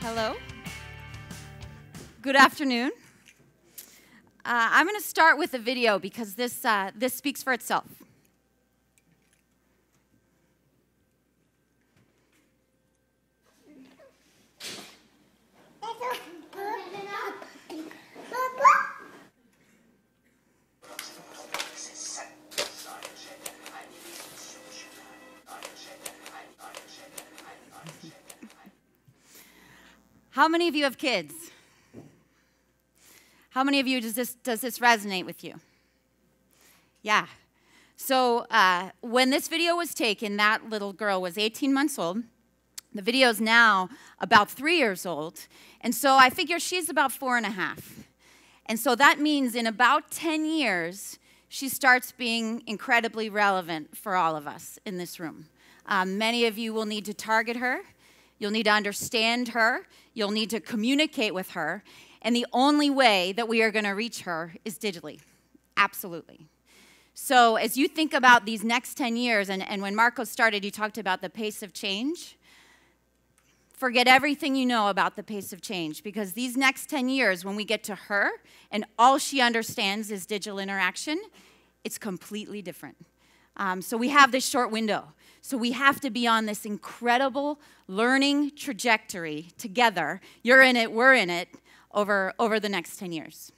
Hello. Good afternoon. I'm going to start with a video because this speaks for itself. How many of you have kids? How many of you does this resonate with you? Yeah. So when this video was taken, that little girl was 18 months old. The video is now about 3 years old. And so I figure she's about 4.5. And so that means in about 10 years, she starts being incredibly relevant for all of us in this room. Many of you will need to target her. You'll need to understand her. You'll need to communicate with her. And the only way that we are going to reach her is digitally. Absolutely. So as you think about these next 10 years, and when Marco started, he talked about the pace of change. Forget everything you know about the pace of change, because these next 10 years, when we get to her, and all she understands is digital interaction, it's completely different. So we have this short window. So we have to be on this incredible learning trajectory together. You're in it, we're in it, over the next 10 years.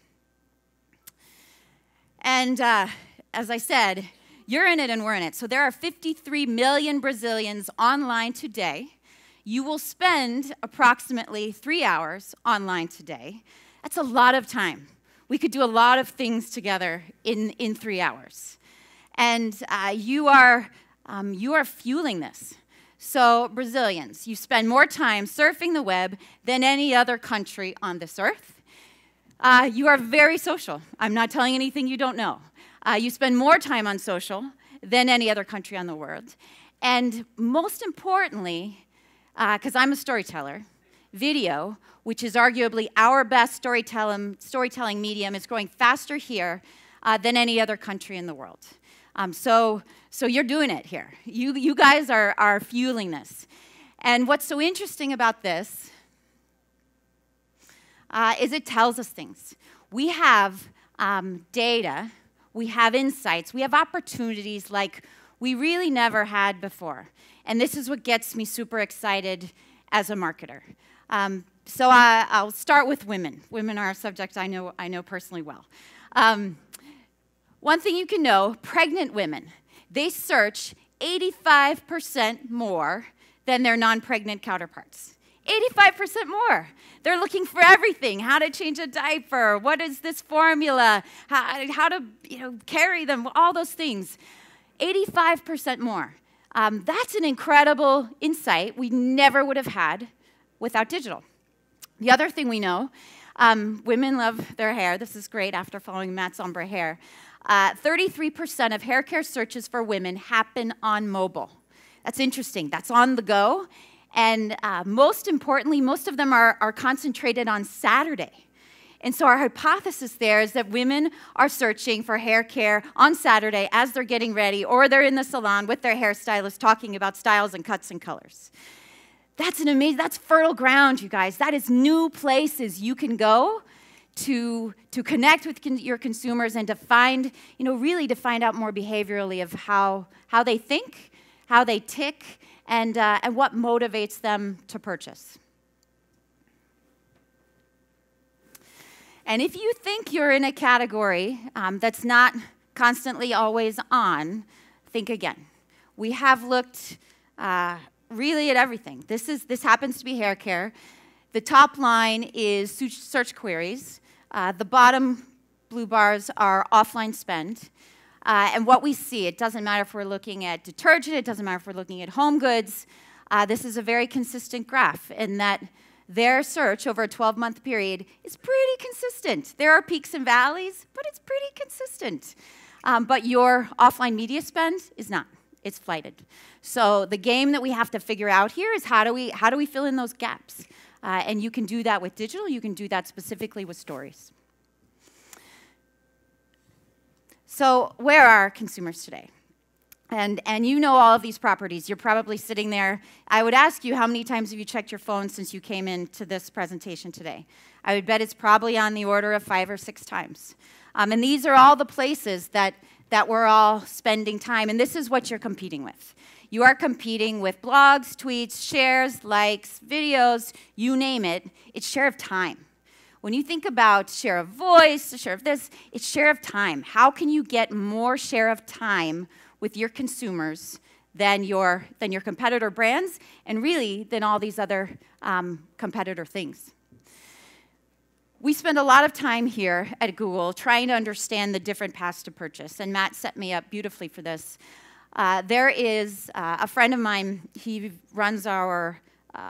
And as I said, you're in it and we're in it. So there are 53 million Brazilians online today. You will spend approximately 3 hours online today. That's a lot of time. We could do a lot of things together in 3 hours. And you are fueling this. So Brazilians, you spend more time surfing the web than any other country on this earth. You are very social. I'm not telling anything you don't know. You spend more time on social than any other country on the world. And most importantly, because I'm a storyteller, video, which is arguably our best storytelling medium, is growing faster here than any other country in the world. So you're doing it here. You guys are fueling this. And what's so interesting about this is it tells us things. We have data, we have insights, we have opportunities like we really never had before. And this is what gets me super excited as a marketer. So I'll start with women. Women are a subject I know personally well. One thing you can know, pregnant women, they search 85% more than their non-pregnant counterparts. 85% more. They're looking for everything. How to change a diaper, what is this formula, how to carry them, all those things. 85% more. That's an incredible insight we never would have had without digital. The other thing we know, women love their hair. This is great after following Matt's ombre hair. 33% of hair care searches for women happen on mobile. That's interesting. That's on the go. And most importantly, most of them are concentrated on Saturday. And so our hypothesis there is that women are searching for hair care on Saturday as they're getting ready, or they're in the salon with their hairstylist talking about styles and cuts and colors. That's fertile ground, you guys. That is new places you can go to connect with your consumers and to find, really to find out more behaviorally of how they think, how they tick, and what motivates them to purchase. And if you think you're in a category that's not constantly always on, think again. We have looked really at everything. This happens to be hair care. The top line is search queries. The bottom blue bars are offline spend. And what we see, it doesn't matter if we're looking at detergent, it doesn't matter if we're looking at home goods. This is a very consistent graph in that their search over a 12-month period is pretty consistent. There are peaks and valleys, but it's pretty consistent. But your offline media spend is not. It's flighted. So the game that we have to figure out here is how do we fill in those gaps? And you can do that with digital. You can do that specifically with stories. So where are consumers today? And you know all of these properties. You're probably sitting there. I would ask you, how many times have you checked your phone since you came into this presentation today? I would bet it's probably on the order of 5 or 6 times. And these are all the places that we're all spending time. And this is what you're competing with. You are competing with blogs, tweets, shares, likes, videos, you name it. It's share of time. When you think about share of voice, share of this, it's share of time. How can you get more share of time with your consumers than your competitor brands, and really than all these other competitor things? We spend a lot of time here at Google trying to understand the different paths to purchase, and Matt set me up beautifully for this. There is a friend of mine. He runs our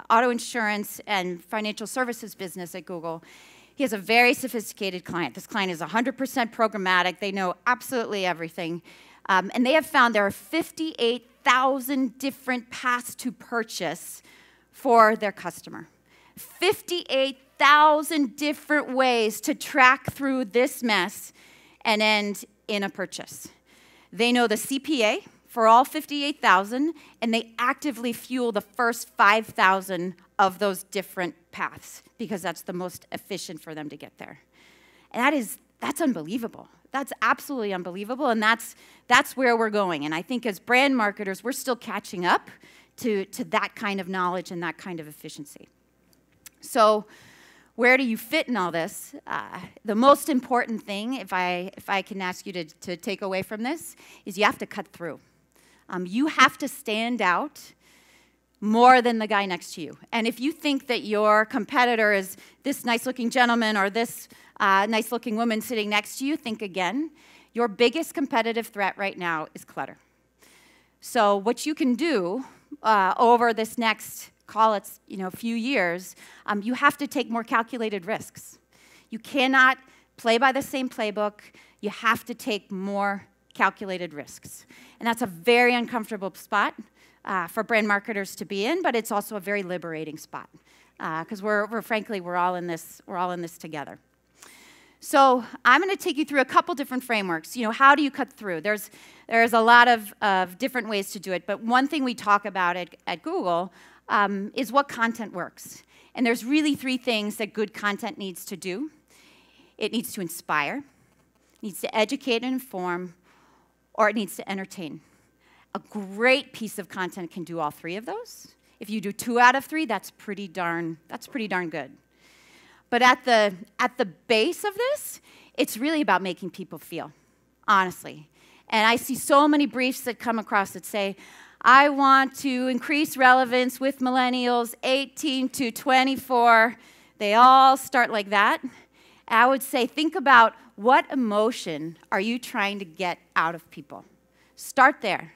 auto insurance and financial services business at Google. He has a very sophisticated client. This client is 100% programmatic. They know absolutely everything. And they have found there are 58,000 different paths to purchase for their customer. 58,000 different ways to track through this mess and end in a purchase. They know the CPA for all 58,000, and they actively fuel the first 5,000 of those different paths because that's the most efficient for them to get there. And that's unbelievable. That's absolutely unbelievable, and that's where we're going. And I think as brand marketers, we're still catching up to that kind of knowledge and that kind of efficiency. So where do you fit in all this? The most important thing, if I can ask you to take away from this, is you have to cut through. You have to stand out more than the guy next to you. And if you think that your competitor is this nice-looking gentleman or this nice-looking woman sitting next to you, think again. Your biggest competitive threat right now is clutter. So what you can do over this next, call it, few years, you have to take more calculated risks. You cannot play by the same playbook. You have to take more calculated risks. And that's a very uncomfortable spot for brand marketers to be in, but it's also a very liberating spot because frankly, we're all in this together. So I'm going to take you through a couple different frameworks. How do you cut through? There's a lot of different ways to do it, but one thing we talk about at Google is what content works. And there's really 3 things that good content needs to do. It needs to inspire, it needs to educate and inform, or it needs to entertain. A great piece of content can do all 3 of those. If you do 2 out of 3, that's pretty darn good. But at the base of this, it's really about making people feel, honestly. And I see so many briefs that come across that say, I want to increase relevance with millennials 18 to 24. They all start like that. I would say, think about what emotion are you trying to get out of people? Start there.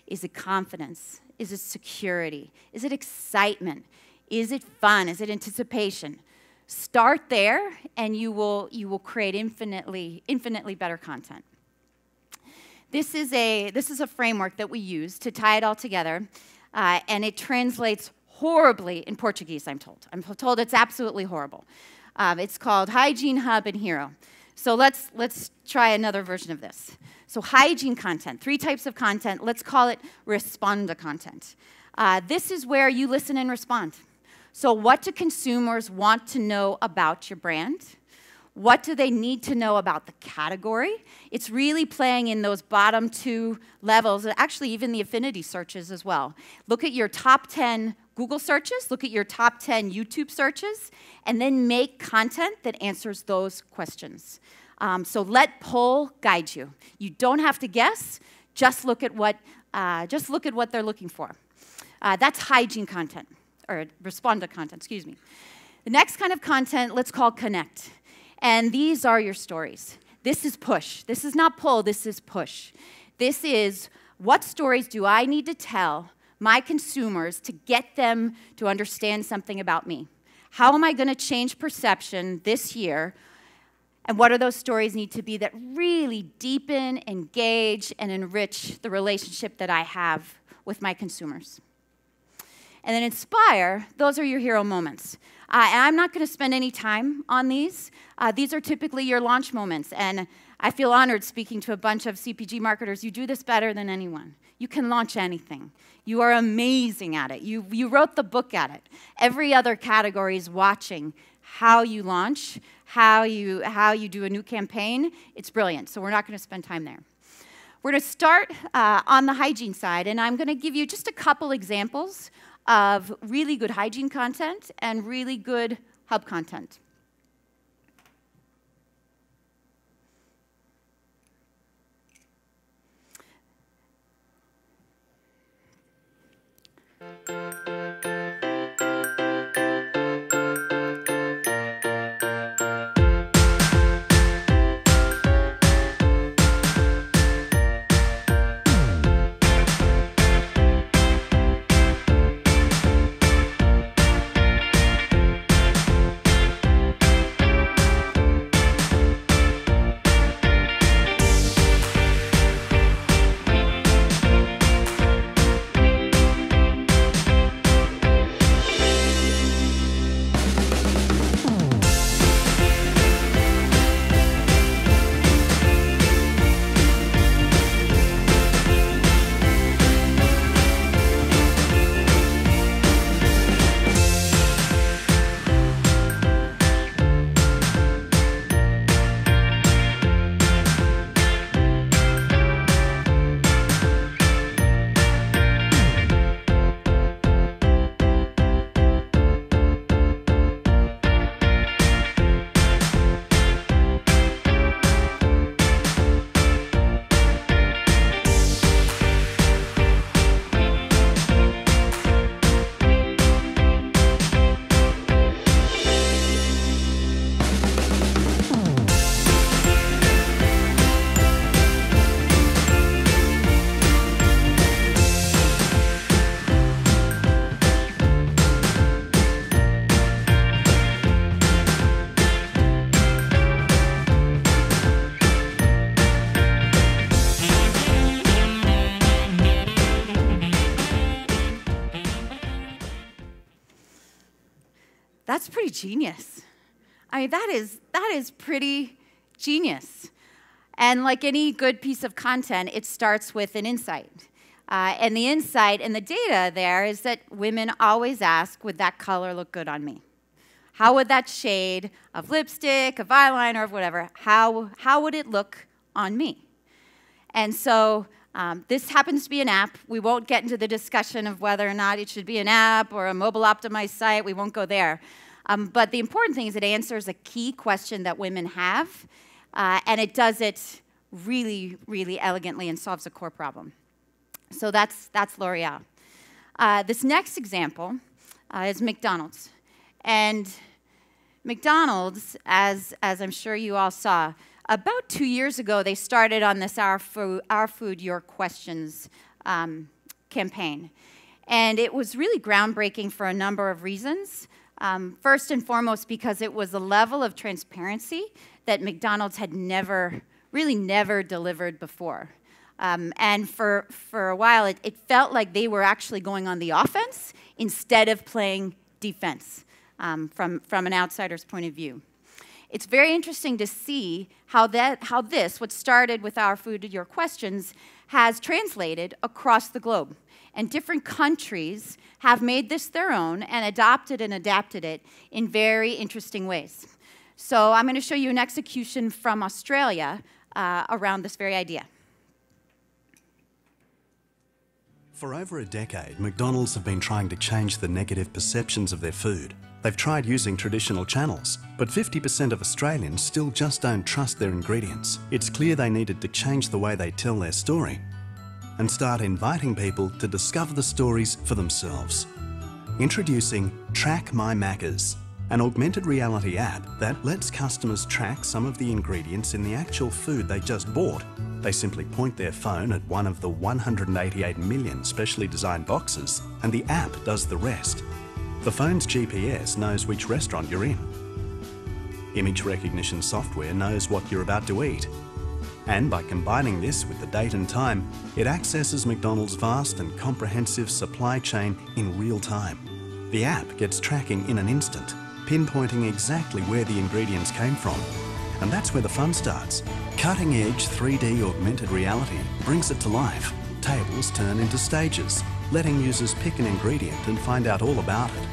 Is it confidence? Is it security? Is it excitement? Is it fun? Is it anticipation? Start there, and you will create infinitely better content. This is a framework that we use to tie it all together, and it translates horribly in Portuguese, I'm told. I'm told it's absolutely horrible. It's called Hygiene Hub Hero. So let's try another version of this. So hygiene content, 3 types of content. Let's call it responda content. This is where you listen and respond. So what do consumers want to know about your brand? What do they need to know about the category? It's really playing in those bottom 2 levels, actually even the affinity searches as well. Look at your top 10 Google searches, look at your top 10 YouTube searches, and then make content that answers those questions. So let poll guide you. You don't have to guess, just look at what they're looking for. That's hygiene content, or responda content, excuse me. The next kind of content, let's call connect. And these are your stories. This is push. This is not pull, this is push. This is what stories do I need to tell my consumers to get them to understand something about me? How am I going to change perception this year? And what do those stories need to be that really deepen, engage, and enrich the relationship that I have with my consumers? And then inspire, those are your hero moments. And I'm not going to spend any time on these. These are typically your launch moments, and I feel honored speaking to a bunch of CPG marketers. You do this better than anyone. You can launch anything. You are amazing at it. You wrote the book at it. Every other category is watching how you launch, how you do a new campaign. It's brilliant, so we're not going to spend time there. We're going to start on the hygiene side, and I'm going to give you just a couple examples of really good hygiene content and really good hub content. That's pretty genius. I mean, that is pretty genius. And like any good piece of content, it starts with an insight. And the insight and the data there is that women always ask, would that color look good on me? How would that shade of lipstick, of eyeliner, of whatever, how would it look on me? And so this happens to be an app. We won't get into the discussion of whether or not it should be an app or a mobile optimized site. We won't go there. But the important thing is it answers a key question that women have, and it does it really, really elegantly and solves a core problem. So that's L'Oreal. This next example is McDonald's. And McDonald's, as I'm sure you all saw, about 2 years ago, they started on this Our Food, Your Questions campaign. And it was really groundbreaking for a number of reasons. First and foremost, because it was a level of transparency that McDonald's had really never delivered before. And for a while, it felt like they were actually going on the offense instead of playing defense from an outsider's point of view. It's very interesting to see how this, what started with Our Food, Your Questions, has translated across the globe. And different countries have made this their own and adopted and adapted it in very interesting ways. So I'm going to show you an execution from Australia around this very idea. For over a decade, McDonald's have been trying to change the negative perceptions of their food. They've tried using traditional channels, but 50% of Australians still just don't trust their ingredients. It's clear they needed to change the way they tell their story and start inviting people to discover the stories for themselves. Introducing Track My Maccas, an augmented reality app that lets customers track some of the ingredients in the actual food they just bought. They simply point their phone at one of the 188 million specially designed boxes, and the app does the rest. The phone's GPS knows which restaurant you're in. Image recognition software knows what you're about to eat. And by combining this with the date and time, it accesses McDonald's vast and comprehensive supply chain in real time. The app gets tracking in an instant, pinpointing exactly where the ingredients came from. And that's where the fun starts. Cutting-edge 3D augmented reality brings it to life. Tables turn into stages, letting users pick an ingredient and find out all about it.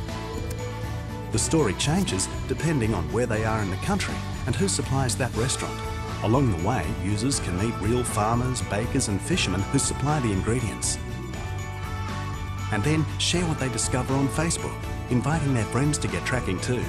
The story changes depending on where they are in the country and who supplies that restaurant. Along the way, users can meet real farmers, bakers and fishermen who supply the ingredients. And then share what they discover on Facebook, inviting their friends to get tracking too.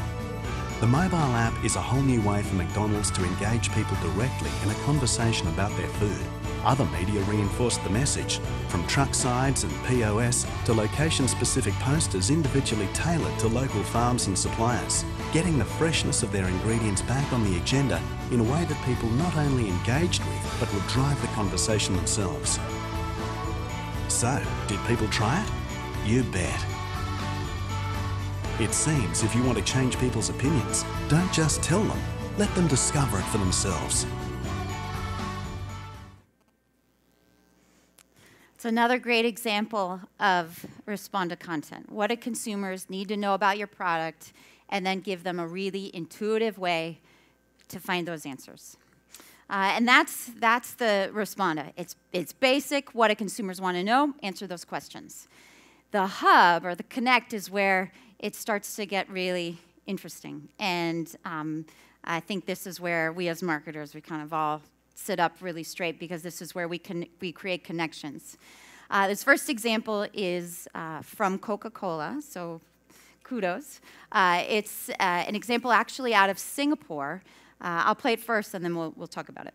The mobile app is a whole new way for McDonald's to engage people directly in a conversation about their food. Other media reinforced the message, from truck sides and POS to location-specific posters individually tailored to local farms and suppliers, getting the freshness of their ingredients back on the agenda in a way that people not only engaged with, but would drive the conversation themselves. So, did people try it? You bet. It seems if you want to change people's opinions, don't just tell them, let them discover it for themselves. It's another great example of respond to content. What do consumers need to know about your product, and then give them a really intuitive way to find those answers. And that's the responder. It's basic. What do consumers want to know? Answer those questions. The hub, or the connect, is where it starts to get really interesting. And I think this is where we as marketers, we kind of all sit up really straight, because this is where we create connections. This first example is from Coca-Cola, so kudos. It's an example actually out of Singapore. I'll play it first, and then we'll talk about it.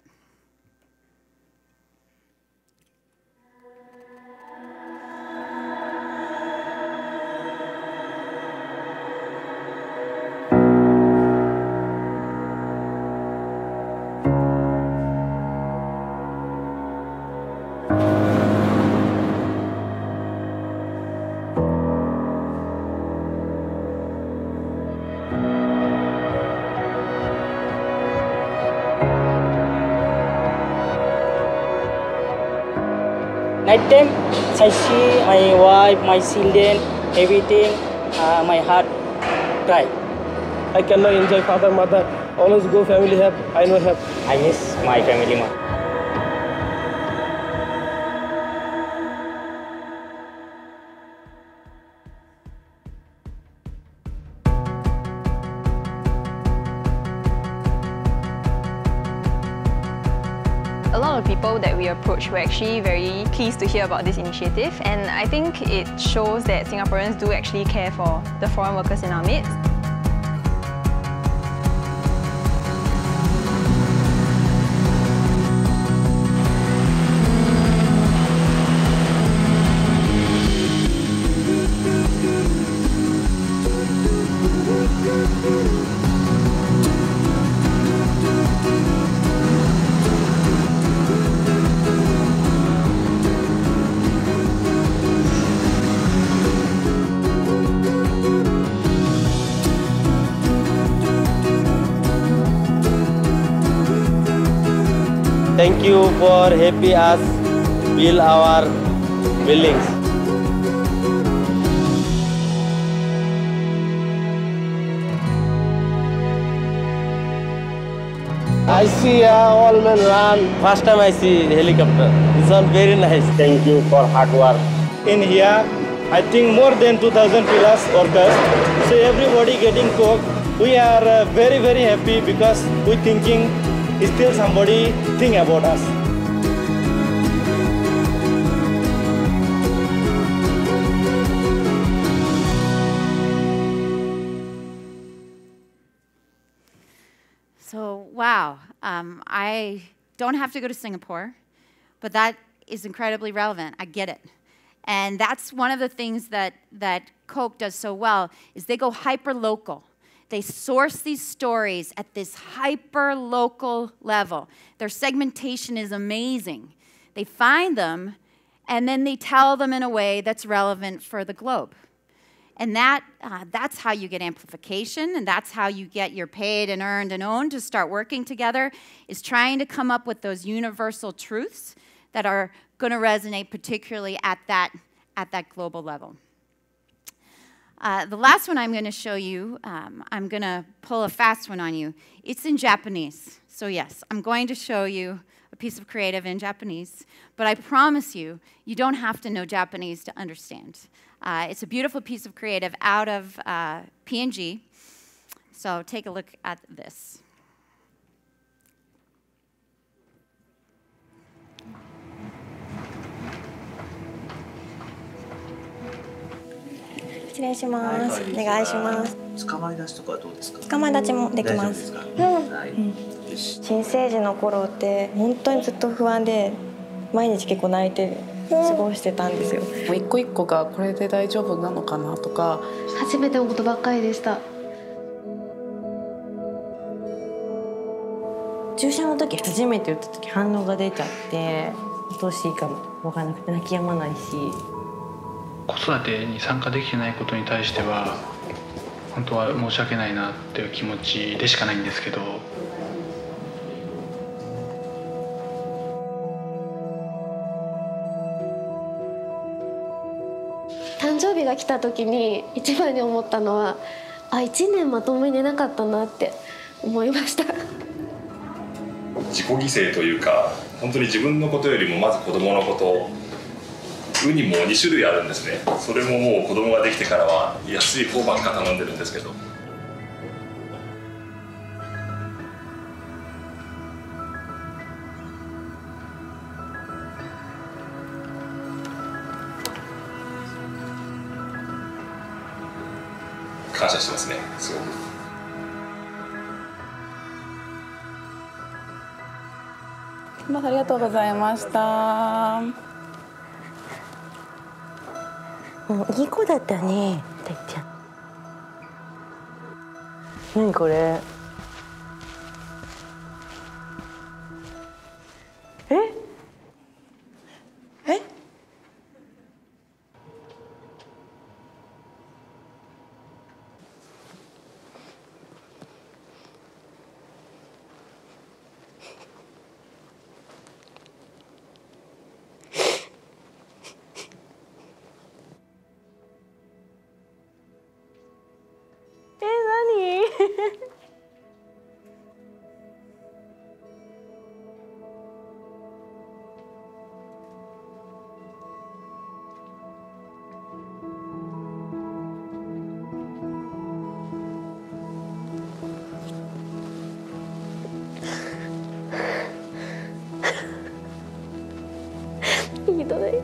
Night time, I see my wife, my children, everything, my heart cry. I cannot enjoy father, mother, always go family help, I no help. I miss my family more. A lot of people that we approached were actually very pleased to hear about this initiative, and I think it shows that Singaporeans do actually care for the foreign workers in our midst. Thank you for helping us build our buildings. I see all men run. First time I see helicopter. This one very nice. Thank you for hard work. In here, I think more than 2,000 plus workers. So everybody getting cooked. We are very, very happy, because we thinking still somebody think about us. So, wow, I don't have to go to Singapore, but that is incredibly relevant. I get it. And that's one of the things that Coke does so well, is they go hyper-local. They source these stories at this hyper-local level. Their segmentation is amazing. They find them, and then they tell them in a way that's relevant for the globe. And that's how you get amplification, and that's how you get your paid and earned and owned to start working together, is trying to come up with those universal truths that are going to resonate particularly at that global level. The last one I'm going to show you, I'm going to pull a fast one on you. It's in Japanese. So yes, I'm going to show you a piece of creative in Japanese, but I promise you, you don't have to know Japanese to understand. It's a beautiful piece of creative out of P&G. So take a look at this. 失礼します。お願いします。捕まり出しとかはどうですか？捕まり立ちもできます。新生児の頃って本当にずっと不安で毎日結構泣いて過ごしてたんですよ。一個一個がこれで大丈夫なのかなとか。初めてのことばっかりでした。注射の時初めて打った時反応が出ちゃってどうしていいか分からなくて泣き止まないし。子育てに参加できてないことに対しては本当は申し訳ないなっていう気持ちでしかないんですけど、誕生日が来た時に一番に思ったのは1年まともに寝なかったなって思いました。自己犠牲というか本当に自分のことよりもまず子供のこと、ウニも2種類あるんですね。それももう子供ができてからは安い方ばっか頼んでるんですけど。感謝してますね、すごく。ありがとうございました。いい子だったね、たいちゃん。何これ？え？え？ひどい。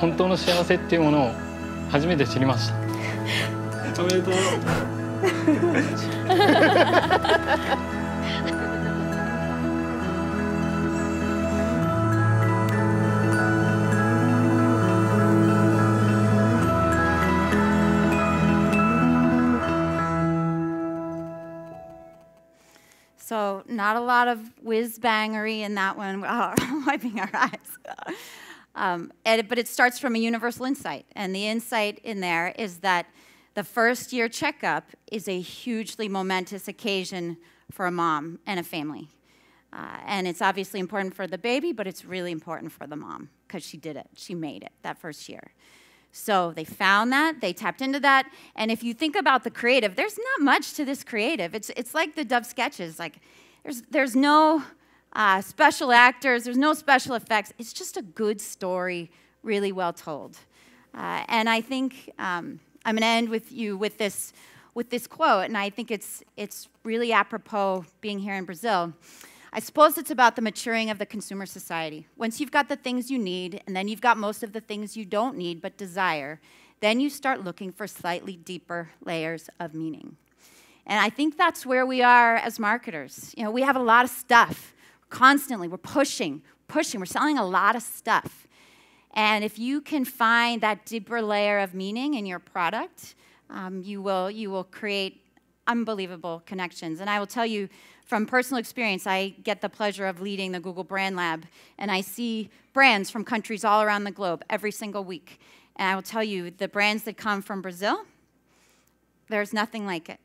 本当の幸せっていうものを初めて知りました。おめでとう。So not a lot of whiz-bangery in that one. Oh, wiping our eyes. But it starts from a universal insight. And the insight in there is that the first year checkup is a hugely momentous occasion for a mom and a family. And it's obviously important for the baby, but it's really important for the mom because she did it. She made it that first year. So they found that, they tapped into that, and if you think about the creative, there's not much to this creative. It's like the Dove sketches. Like there's no special actors, there's no special effects. It's just a good story, really well told. And I think I'm going to end with you with this quote, and I think it's really apropos being here in Brazil. I suppose it's about the maturing of the consumer society. Once you've got the things you need, and then you've got most of the things you don't need but desire, then you start looking for slightly deeper layers of meaning. And I think that's where we are as marketers. You know, we have a lot of stuff. We're constantly, we're pushing. We're selling a lot of stuff. And if you can find that deeper layer of meaning in your product, you will create unbelievable connections. And I will tell you from personal experience, I get the pleasure of leading the Google Brand Lab, and I see brands from countries all around the globe every single week. And I will tell you, the brands that come from Brazil, there's nothing like it.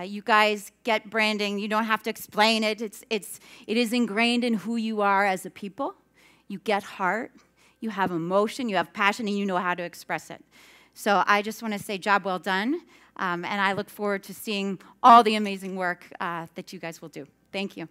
You guys get branding. You don't have to explain it. It is ingrained in who you are as a people. You get heart. You have emotion. You have passion, and you know how to express it. So I just want to say job well done, and I look forward to seeing all the amazing work that you guys will do. Thank you.